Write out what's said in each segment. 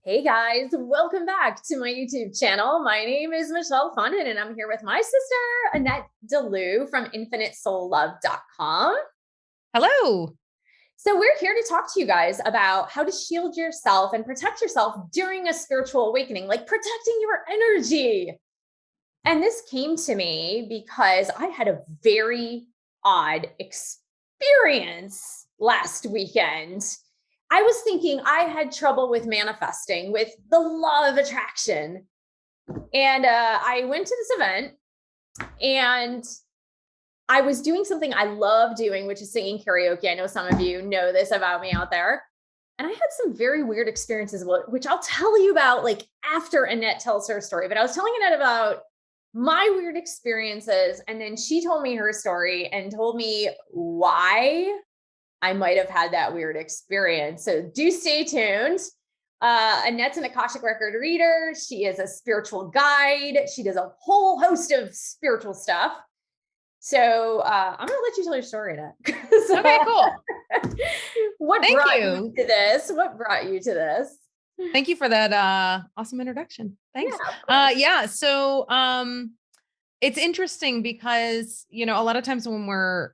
Hey guys, welcome back to my YouTube channel. My name is Michelle Fondin and I'm here with my sister, Annette Dalloo from infinitesoullove.com. Hello. So we're here to talk to you guys about how to shield yourself and protect yourself during a spiritual awakening, like protecting your energy. And this came to me because I had a very odd experience last weekend. I was thinking I had trouble with manifesting, with the law of attraction. And I went to this event and I was doing something I love doing, which is singing karaoke. I know some of you know this about me out there. And I had some very weird experiences, which I'll tell you about like after Annette tells her story. But I was telling Annette about my weird experiences. And then she told me her story and told me why I might have had that weird experience. So do stay tuned. Annette's an Akashic record reader. She is a spiritual guide. She does a whole host of spiritual stuff. So I'm going to let you tell your story, Annette. Okay, cool. What brought you to this? What brought you to this? Thank you for that awesome introduction. Thanks. So it's interesting because, a lot of times when we're,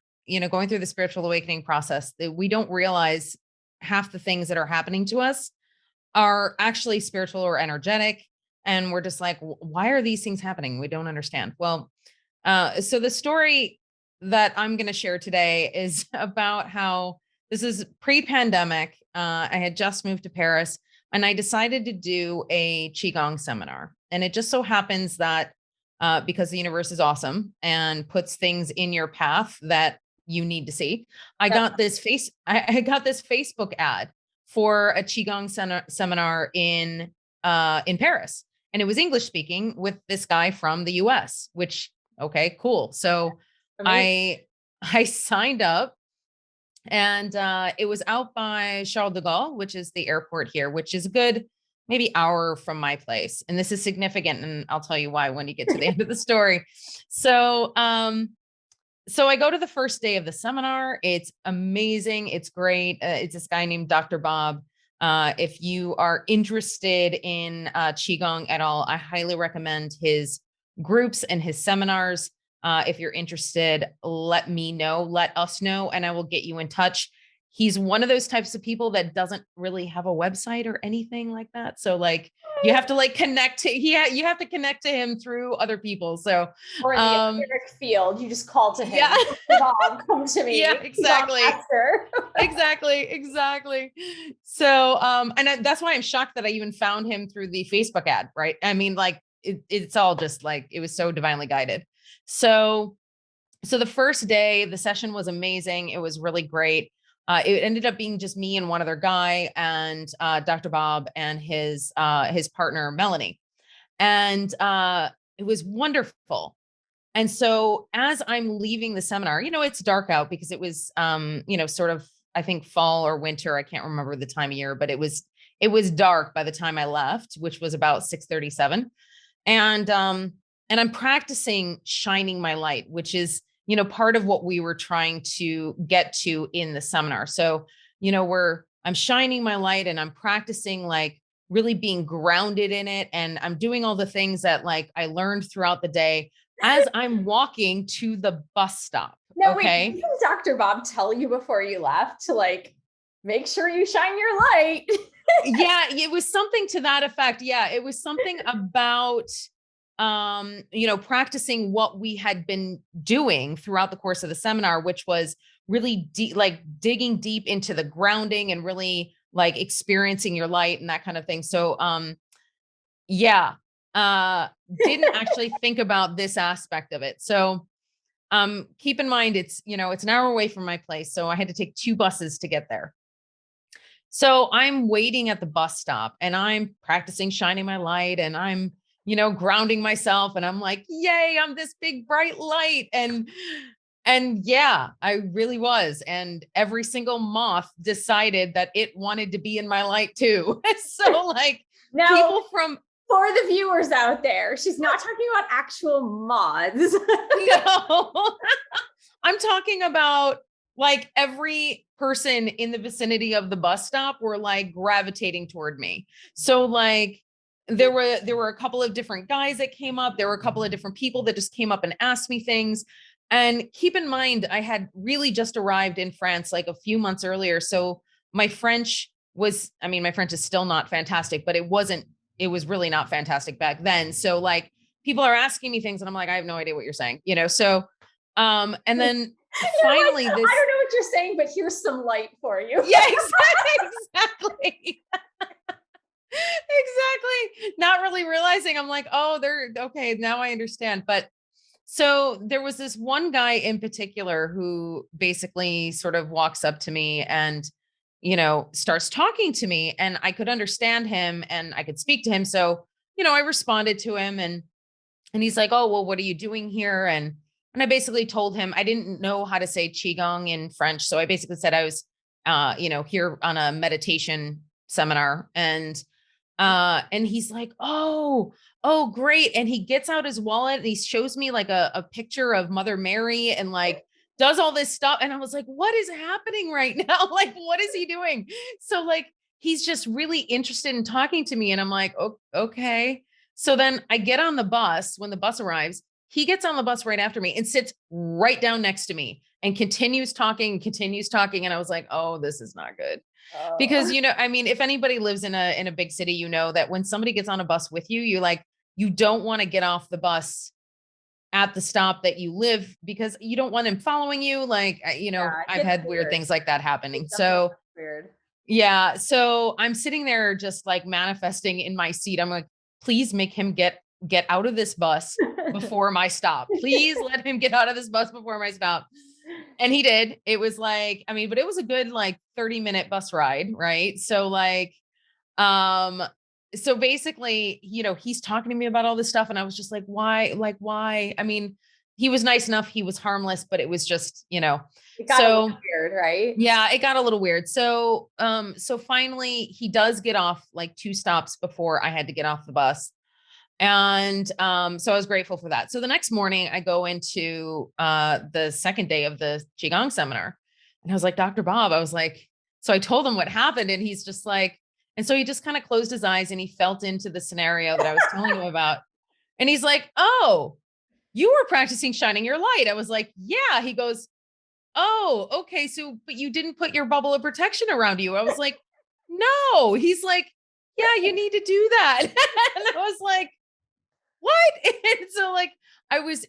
going through the spiritual awakening process, that we don't realize half the things that are happening to us are actually spiritual or energetic. And we're just like, why are these things happening? We don't understand. Well, so the story that I'm going to share today is about how this is pre-pandemic. I had just moved to Paris and I decided to do a Qigong seminar. And it just so happens that because the universe is awesome and puts things in your path that you need to see, I got this Facebook ad for a Qigong seminar in Paris. And it was English speaking with this guy from the US, which, okay, cool. So I signed up and it was out by Charles de Gaulle, which is the airport here, which is a good maybe hour from my place. And this is significant. And I'll tell you why when you get to the end of the story. So I go to the first day of the seminar. It's amazing. It's great. It's this guy named Dr. Bob. If you are interested in Qigong at all, I highly recommend his groups and his seminars. If you're interested, let me know, let us know, and I will get you in touch. He's one of those types of people that doesn't really have a website or anything like that. So like you have to like connect to, you have to connect to him through other people. So, or in the etheric field, you just call to him. Yeah. Bob, come to me. Yeah, exactly. Exactly. So, and that's why I'm shocked that I even found him through the Facebook ad, right? I mean, like it's all just like, it was so divinely guided. So the first day, the session was amazing. It was really great. It ended up being just me and one other guy and Dr. Bob and his partner, Melanie. And it was wonderful. And so as I'm leaving the seminar, it's dark out because it was, sort of, I think fall or winter. I can't remember the time of year, but it was dark by the time I left, which was about 6:37. And I'm practicing shining my light, which is, part of what we were trying to get to in the seminar. So, I'm shining my light and I'm practicing like really being grounded in it. And I'm doing all the things that like I learned throughout the day as I'm walking to the bus stop. No, okay. Wait, didn't Dr. Bob tell you before you left to like, make sure you shine your light? Yeah, it was something to that effect. Yeah, it was something about practicing what we had been doing throughout the course of the seminar, which was really deep, like digging deep into the grounding and really like experiencing your light and that kind of thing. So, didn't actually think about this aspect of it. So, keep in mind, it's an hour away from my place. So I had to take 2 buses to get there. So I'm waiting at the bus stop and I'm practicing shining my light and I'm grounding myself and I'm like, yay, I'm this big bright light. And yeah, I really was. And every single moth decided that it wanted to be in my light too. So like now, people from, for the viewers out there, she's not talking about actual moths. No, I'm talking about like every person in the vicinity of the bus stop were like gravitating toward me. So like there were a couple of different guys that came up. There were a couple of different people that just came up and asked me things. And keep in mind, I had really just arrived in France like a few months earlier. So my French my French is still not fantastic, but it was really not fantastic back then. So like people are asking me things and I'm like, I have no idea what you're saying, so, and then finally like, this, I don't know what you're saying, but here's some light for you. yeah, exactly. Exactly. Not really realizing I'm like, oh, they're okay. Now I understand. But so there was this one guy in particular who basically sort of walks up to me and, starts talking to me, and I could understand him and I could speak to him. So, I responded to him, and he's like, oh, well, what are you doing here? And I basically told him I didn't know how to say qigong in French. So I basically said I was, here on a meditation seminar, and he's like, oh, great. And he gets out his wallet and he shows me like a picture of Mother Mary and like does all this stuff. And I was like, what is happening right now? Like, what is he doing? So like, he's just really interested in talking to me. And I'm like, oh, okay. So then I get on the bus. When the bus arrives, he gets on the bus right after me and sits right down next to me and continues talking. And I was like, oh, this is not good. Because, if anybody lives in a big city, that when somebody gets on a bus with you, you don't want to get off the bus at the stop that you live because you don't want him following you. Like, I've had weird things like that happening. So weird. Yeah. So I'm sitting there just like manifesting in my seat. I'm like, please make him get out of this bus before my stop. Please let him get out of this bus before my stop. And he did. It was like, but it was a good like 30-minute bus ride. Right. So like, so basically, he's talking to me about all this stuff. And I was just like, why? Like, why? He was nice enough. He was harmless, but it was just, it got a little weird, right? Yeah, it got a little weird. So, so finally he does get off like 2 stops before I had to get off the bus. And so I was grateful for that. So the next morning I go into the second day of the Qigong seminar, and I was like, Dr. Bob, I was like, so I told him what happened, and he's just like, and so he just kind of closed his eyes and he felt into the scenario that I was telling him about. And he's like, oh, you were practicing shining your light. I was like, yeah. He goes, oh, okay. So, but you didn't put your bubble of protection around you. I was like, no. He's like, yeah, you need to do that. And I was like, what? And so like,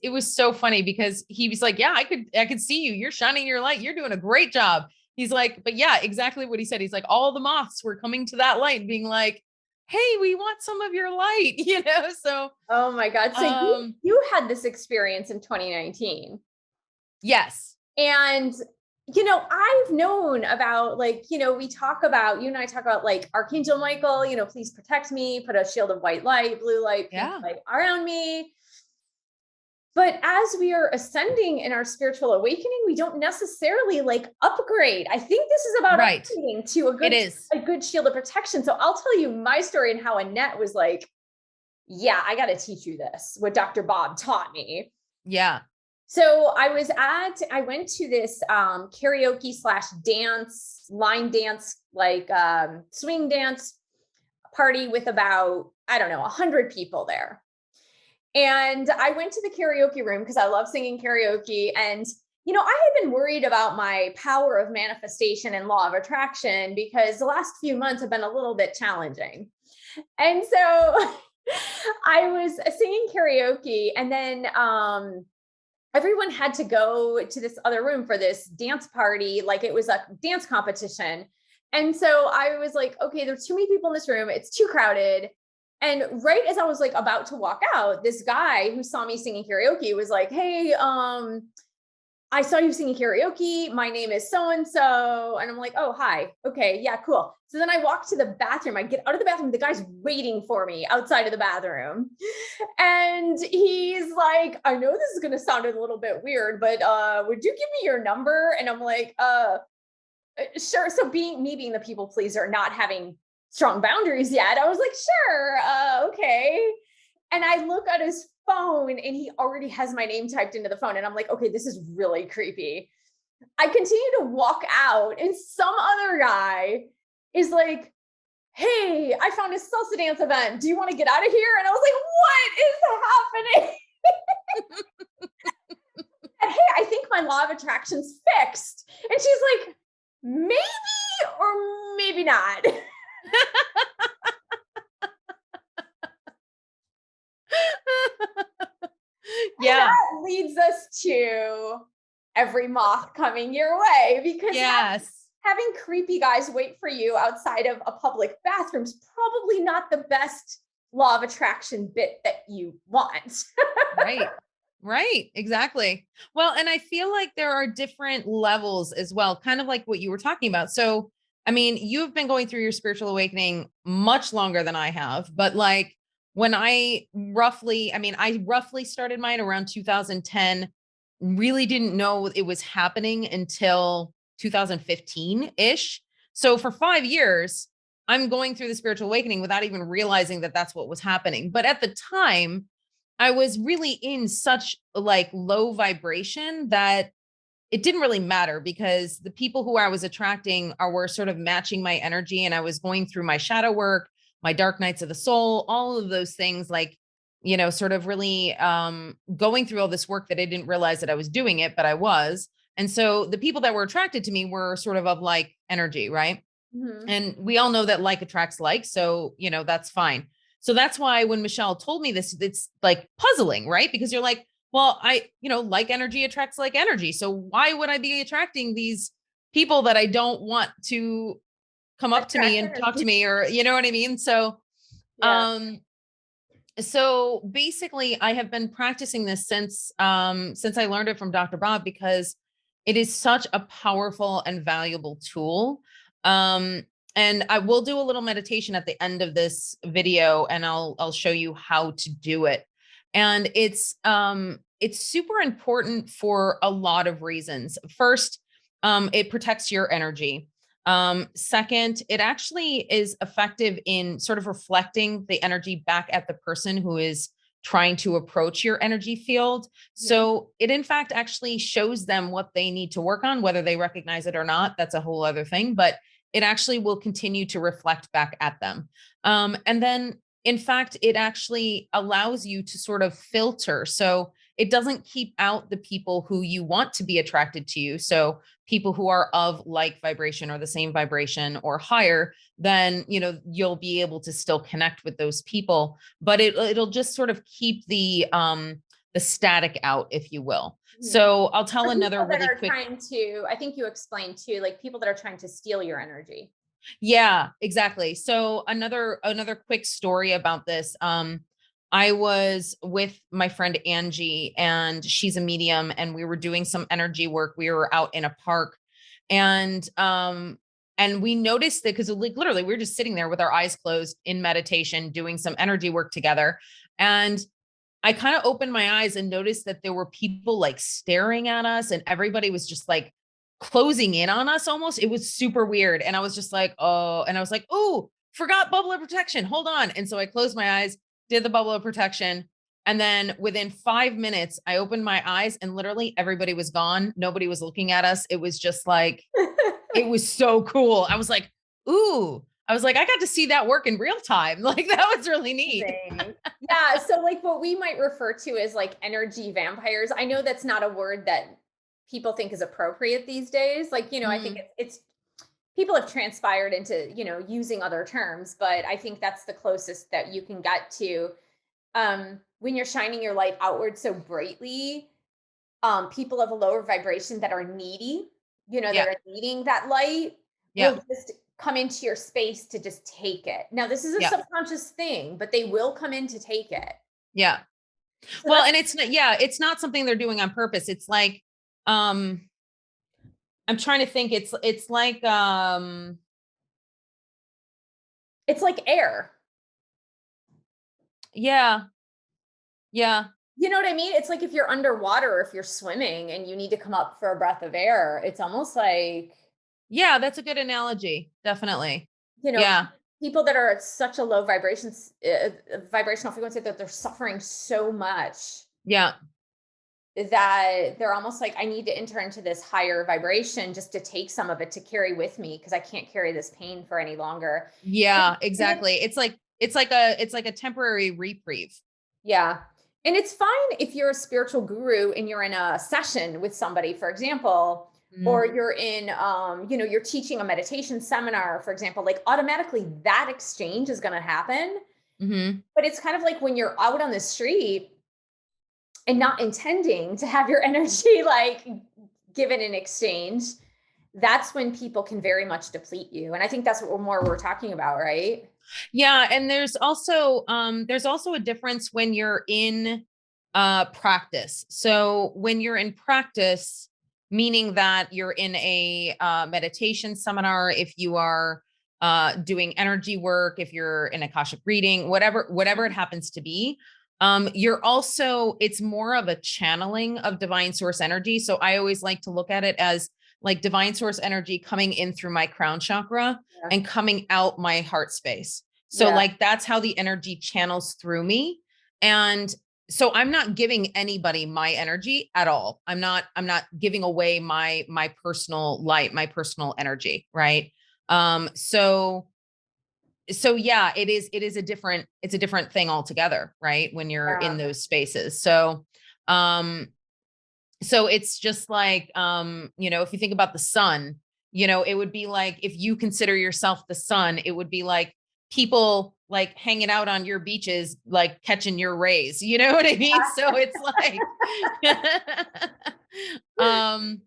it was so funny because he was like, yeah, I could see you. You're shining your light. You're doing a great job. He's like, but yeah, exactly what he said. He's like, all the moths were coming to that light being like, hey, we want some of your light, So, oh my God. So you had this experience in 2019. Yes. And, I've known about like, we talk about, you and I talk about like Archangel Michael, please protect me, put a shield of white light, blue light, pink light around me. But as we are ascending in our spiritual awakening, we don't necessarily like upgrade. I think this is about upgrading to a good shield of protection. So I'll tell you my story and how Annette was like, yeah, I got to teach you this, what Dr. Bob taught me. Yeah. So I went to this karaoke / dance, line dance, like swing dance party with about, 100 people there. And I went to the karaoke room because I love singing karaoke. And, I had been worried about my power of manifestation and law of attraction because the last few months have been a little bit challenging. And so I was singing karaoke, and then everyone had to go to this other room for this dance party. Like it was a dance competition. And so I was like, okay, there's too many people in this room. It's too crowded. And right as I was like about to walk out, this guy who saw me singing karaoke was like, hey, I saw you singing karaoke. My name is so-and-so. And I'm like, oh, hi. Okay. Yeah, cool. So then I walk to the bathroom. I get out of the bathroom. The guy's waiting for me outside of the bathroom. And he's like, I know this is going to sound a little bit weird, but would you give me your number? And I'm like, sure. So me being the people pleaser, not having strong boundaries yet, I was like, sure. Okay. And I look at his phone and he already has my name typed into the phone. And I'm like, okay, this is really creepy. I continue to walk out, and some other guy is like, "Hey, I found a salsa dance event. Do you want to get out of here?" And I was like, "What is happening?" And, "Hey, I think my law of attraction's fixed." And she's like, "Maybe or maybe not." And Yeah. that leads us to every moth coming your way, because Yes. having creepy guys wait for you outside of a public bathroom's probably not the best law of attraction bit that you want. Right. Right. Exactly. Well, and I feel like there are different levels as well, kind of like what you were talking about. So, I mean, you've been going through your spiritual awakening much longer than I have, but like when I roughly started mine around 2010, really didn't know it was happening until 2015 ish. So for 5 years, I'm going through the spiritual awakening without even realizing that that's what was happening. But at the time, I was really in such like low vibration that it didn't really matter because the people who I was attracting were sort of matching my energy, and I was going through my shadow work, my dark nights of the soul, all of those things, like, sort of really going through all this work that I didn't realize that I was doing it, but I was. And so the people that were attracted to me were sort of like energy, right? Mhm. And we all know that like attracts like. So, that's fine. So that's why when Michelle told me this, it's like puzzling, right? Because you're like, well, like energy attracts like energy. So why would I be attracting these people that I don't want to come up to me Attract and talk to energy. me, or you know what I mean? So, Yeah. um, so basically I have been practicing this since I learned it from Dr. Bob, because it is such a powerful and valuable tool. um and I will do a little meditation at the end of this video, and I'll show you how to do it. And it's super important for a lot of reasons. First, it protects your energy. Second, it actually is effective in sort of reflecting the energy back at the person who is trying to approach your energy field. Mhm. So it, in fact, actually shows them what they need to work on, whether they recognize it or not. That's a whole other thing, but it actually will continue to reflect back at them. And then, in fact, it actually allows you to sort of filter. So it doesn't keep out the people who you want to be attracted to you. So people who are of like vibration or the same vibration or higher, then you'll be able to still connect with those people, but it'll just sort of keep the static out, if you will. Mhm. So I'll tell Or another people that really are quick. trying to, I think you explained too, like people that are trying to steal your energy. Yeah, exactly. So another quick story about this. I was with my friend Angie, and she's a medium, and we were doing some energy work. We were out in a park, and we noticed that, because like literally we were just sitting there with our eyes closed in meditation doing some energy work together. And I kind of opened my eyes and noticed that there were people like staring at us, and everybody was just like closing in on us almost. It was super weird. And I was just like, oh, and I was like, oh, forgot bubble of protection. Hold on. And so I closed my eyes, did the bubble of protection. And then within 5 minutes, I opened my eyes and literally everybody was gone. Nobody was looking at us. It was just like, it was so cool. I was like, ooh, I was like, I got to see that work in real time. Like that was really neat. Amazing. Yeah, so like what we might refer to as like energy vampires. I know that's not a word that people think is appropriate these days. Like, I think Mm, it's people have transpired into, using other terms, but I think that's the closest that you can get to when you're shining your light outward so brightly. People of a lower vibration that are needy, that yeah. are needing that light Yeah. will just come into your space to just take it. Now, this is a Yeah. subconscious thing, but they will come in to take it. Yeah. So Well, that's and it's not, yeah, it's not something they're doing on purpose. It's like, um, I'm trying to think. It's like, it's like air. yeah, yeah, You know what I mean? It's like if you're underwater, if you're swimming and you need to come up for a breath of air, it's almost like, yeah. That's a good analogy. Definitely. you know, Yeah, people that are at such a low vibrational frequency that they're suffering so much. yeah, that they're almost like, I need to enter into this higher vibration just to take some of it to carry with me because I can't carry this pain for any longer. Yeah, And exactly. It's like a temporary reprieve. yeah. And it's fine if you're a spiritual guru and you're in a session with somebody, for example, or Mm-hmm. you're in, you're teaching a meditation seminar, for example, like automatically that exchange is going to happen. Mm-hmm. But it's kind of like when you're out on the street and not intending to have your energy like given in exchange, that's when people can very much deplete you. And I think that's what we're talking about, right? Yeah, and there's also a difference when you're in practice. So when you're in practice, meaning that you're in a meditation seminar, if you are doing energy work, if you're in Akashic reading, whatever it happens to be, it's more of a channeling of divine source energy. So I always like to look at it as like divine source energy coming in through my crown chakra Yeah. and coming out my heart space. So Yeah. like that's how the energy channels through me. And so I'm not giving anybody my energy at all. I'm not giving away my personal light, my personal energy, right? So yeah, it's a different thing altogether, right? When you're Yeah. in those spaces. Um so it's just like, if you think about the sun, it would be like, if you consider yourself the sun, it would be like people like hanging out on your beaches, like catching your rays, you know what I mean? So it's like, um,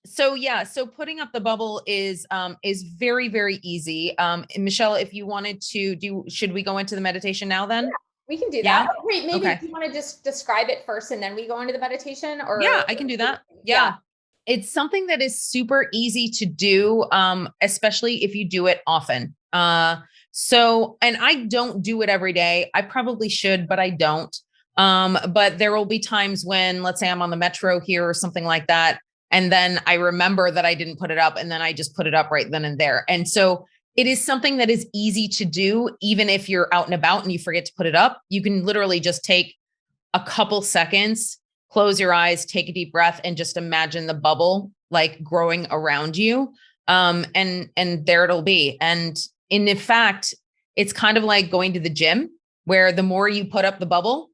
so yeah, so putting up the bubble is very, very easy. And Michelle, if you wanted to should we go into the meditation now then? We can do that. Yeah. Oh, wait, maybe Okay. do you want to just describe it first and then we go into the meditation Yeah, or I can do that. yeah. Yeah. It's something that is super easy to do, especially if you do it often. And I don't do it every day. I probably should, but I don't. But there will be times when, let's say I'm on the metro here or something like that, and then I remember that I didn't put it up, and then I just put it up right then and there. And so it is something that is easy to do, even if you're out and about and you forget to put it up. You can literally just take a couple seconds, close your eyes, take a deep breath, and just imagine the bubble like growing around you. And there it'll be. And in fact, it's kind of like going to the gym, where the more you put up the bubble,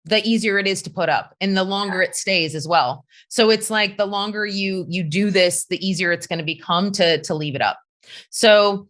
the easier it is to put up and the longer it stays as well. So it's like the longer you do this, the easier it's going to become to leave it up. So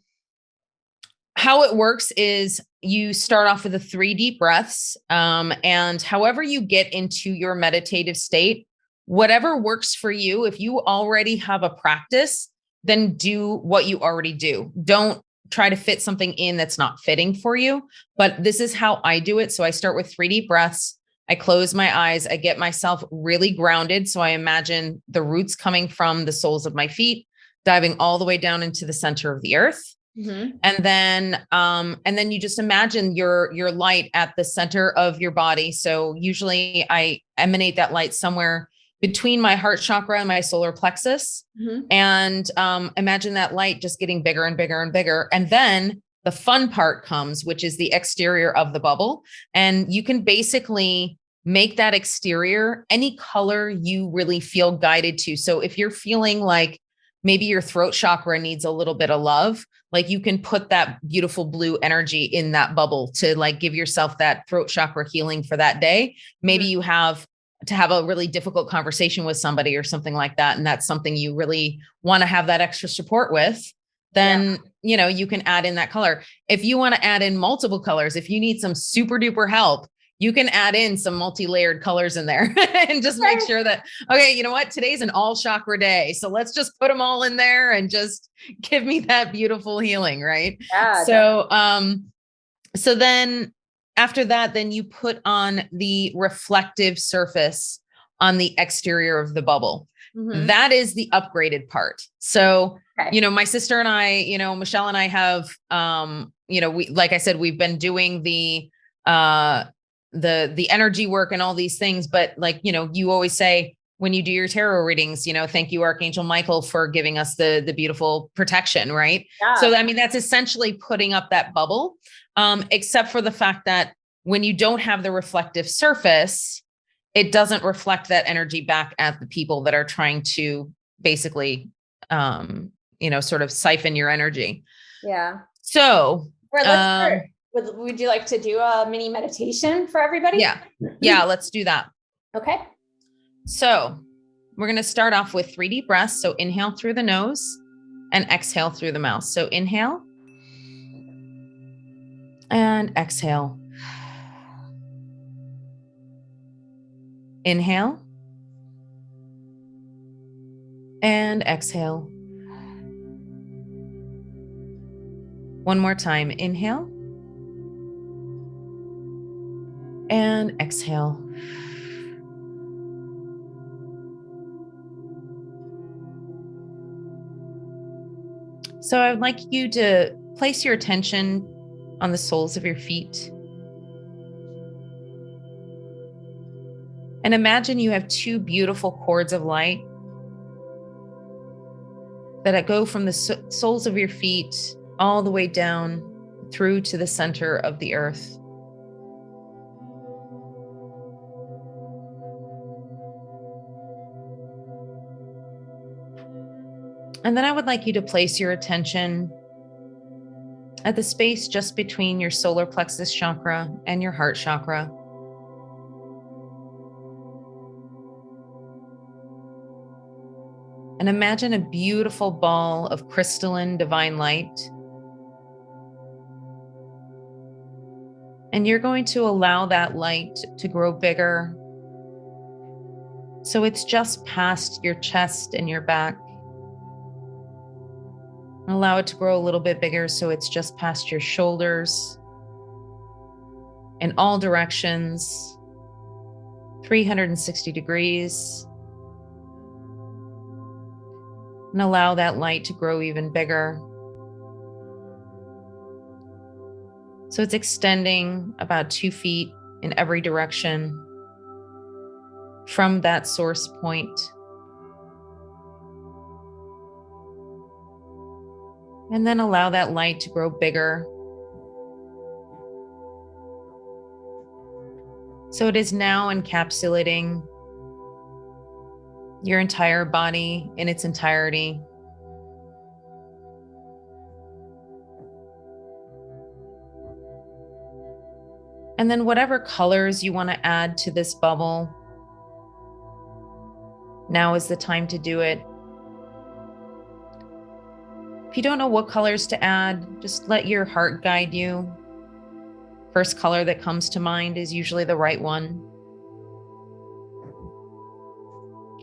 how it works is you start off with the 3 deep breaths. And however you get into your meditative state, whatever works for you, if you already have a practice, then do what you already do. Don't try to fit something in that's not fitting for you. But this is how I do it. So I start with 3 deep breaths. I close my eyes. I get myself really grounded. So I imagine the roots coming from the soles of my feet, diving all the way down into the center of the earth. Mm-hmm. And then you just imagine your light at the center of your body. So usually I emanate that light somewhere between my heart chakra and my solar plexus. Mm-hmm. And imagine that light just getting bigger and bigger and bigger. And then the fun part comes, which is the exterior of the bubble. And you can basically make that exterior any color you really feel guided to. So if you're feeling like maybe your throat chakra needs a little bit of love, like you can put that beautiful blue energy in that bubble to like give yourself that throat chakra healing for that day. Maybe you have to have a really difficult conversation with somebody or something like that, and that's something you really want to have that extra support with, then you can add in that color. If you want to add in multiple colors, if you need some super duper help, you can add in some multi-layered colors in there and just make sure that, okay, you know what, today's an all chakra day. So let's just put them all in there and just give me that beautiful healing. Right. Yeah, So then after that, then you put on the reflective surface on the exterior of the bubble. mm-hmm. That is the upgraded part. So, Okay. My sister and I, Michelle and I have, we, like I said, we've been doing the energy work and all these things, but like, you always say when you do your tarot readings, thank you, Archangel Michael, for giving us the beautiful protection. Right. Yeah. So, I mean, that's essentially putting up that bubble, except for the fact that when you don't have the reflective surface, it doesn't reflect that energy back at the people that are trying to basically, sort of siphon your energy. Yeah. So, would you like to do a mini meditation for everybody? Yeah, let's do that. Okay. So we're going to start off with 3 deep breaths. So inhale through the nose and exhale through the mouth. So inhale and exhale. Inhale and exhale. One more time. Inhale and exhale. So I would like you to place your attention on the soles of your feet. And imagine you have 2 beautiful cords of light that go from the soles of your feet all the way down through to the center of the earth. And then I would like you to place your attention at the space just between your solar plexus chakra and your heart chakra. And imagine a beautiful ball of crystalline divine light. And you're going to allow that light to grow bigger. So it's just past your chest and your back. Allow it to grow a little bit bigger so it's just past your shoulders in all directions, 360 degrees. And allow that light to grow even bigger. So it's extending about 2 feet in every direction from that source point. And then allow that light to grow bigger. So it is now encapsulating your entire body in its entirety. And then whatever colors you want to add to this bubble, now is the time to do it. If you don't know what colors to add, just let your heart guide you. First color that comes to mind is usually the right one.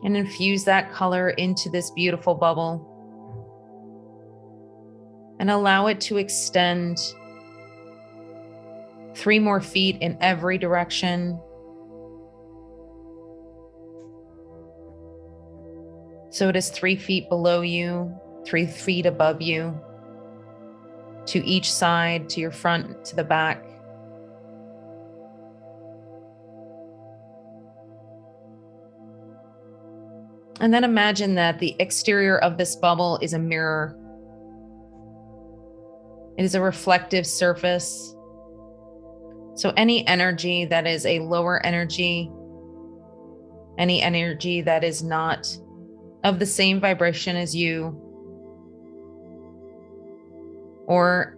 And infuse that color into this beautiful bubble. And allow it to extend 3 more feet in every direction. So it is 3 feet below you, 3 feet above you, to each side, to your front, to the back. And then imagine that the exterior of this bubble is a mirror. It is a reflective surface. So any energy that is a lower energy, any energy that is not of the same vibration as you, or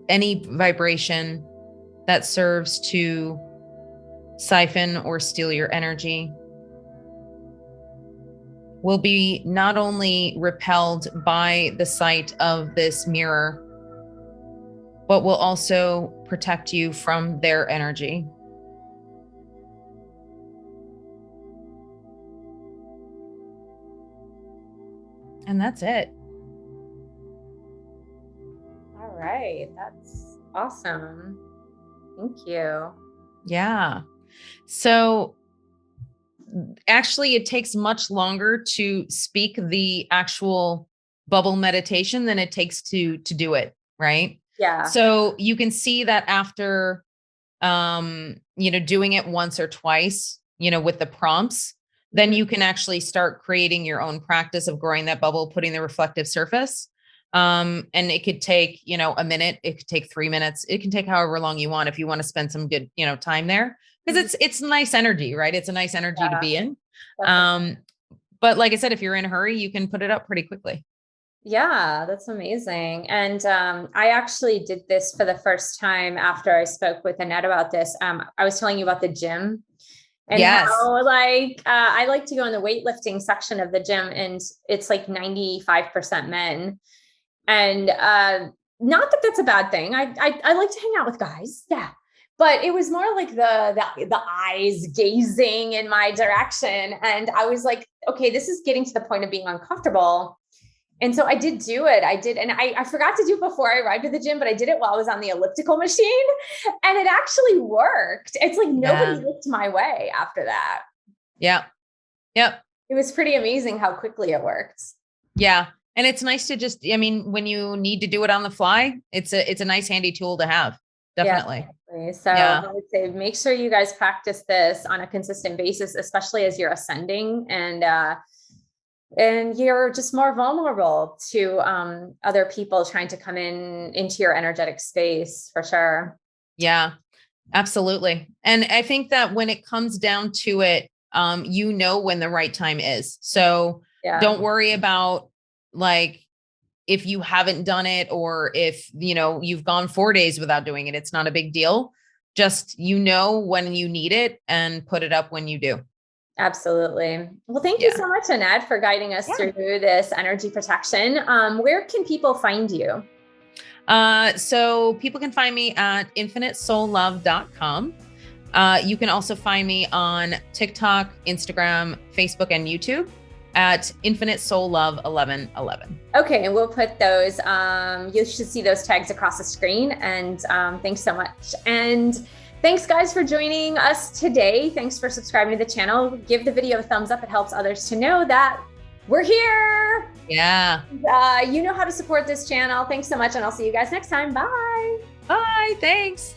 any vibration that serves to siphon or steal your energy, will be not only repelled by the sight of this mirror, but will also protect you from their energy. And that's it. All right. That's awesome. Thank you. Yeah. So actually, it takes much longer to speak the actual bubble meditation than it takes to do it, right? Yeah. So you can see that after, doing it once or twice, with the prompts, then you can actually start creating your own practice of growing that bubble, putting the reflective surface. And it could take, a minute, it could take 3 minutes, it can take however long you want if you want to spend some good, time there. Because it's nice energy, right? It's a nice energy to be in. But like I said, if you're in a hurry, you can put it up pretty quickly. Yeah, that's amazing. And I actually did this for the first time after I spoke with Annette about this. I was telling you about the gym and how I like to go in the weightlifting section of the gym, and it's like 95% men. And not that that's a bad thing. I like to hang out with guys. Yeah. But it was more like the eyes gazing in my direction. And I was like, okay, this is getting to the point of being uncomfortable. And so I did do it. And I forgot to do it before I arrived at the gym, but I did it while I was on the elliptical machine, and it actually worked. It's like nobody looked my way after that. Yeah. Yep. It was pretty amazing how quickly it worked. Yeah. And it's nice to just, when you need to do it on the fly, it's a nice handy tool to have. Definitely. Yeah, so I would say, make sure you guys practice this on a consistent basis, especially as you're ascending and you're just more vulnerable to other people trying to come into your energetic space, for sure. Yeah, absolutely. And I think that when it comes down to it, when the right time is. So don't worry about if you haven't done it, or if, you've gone 4 days without doing it, it's not a big deal. Just, when you need it, and put it up when you do. Absolutely. Well, thank you so much, Annette, for guiding us through this energy protection. Where can people find you? So people can find me at infinitesoulLove.com. You can also find me on TikTok, Instagram, Facebook, and YouTube at Infinite Soul Love 1111. Okay, and we'll put those. You should see those tags across the screen. And thanks so much. And thanks, guys, for joining us today. Thanks for subscribing to the channel. Give the video a thumbs up. It helps others to know that we're here. Yeah. You know how to support this channel. Thanks so much, and I'll see you guys next time. Bye. Bye. Thanks.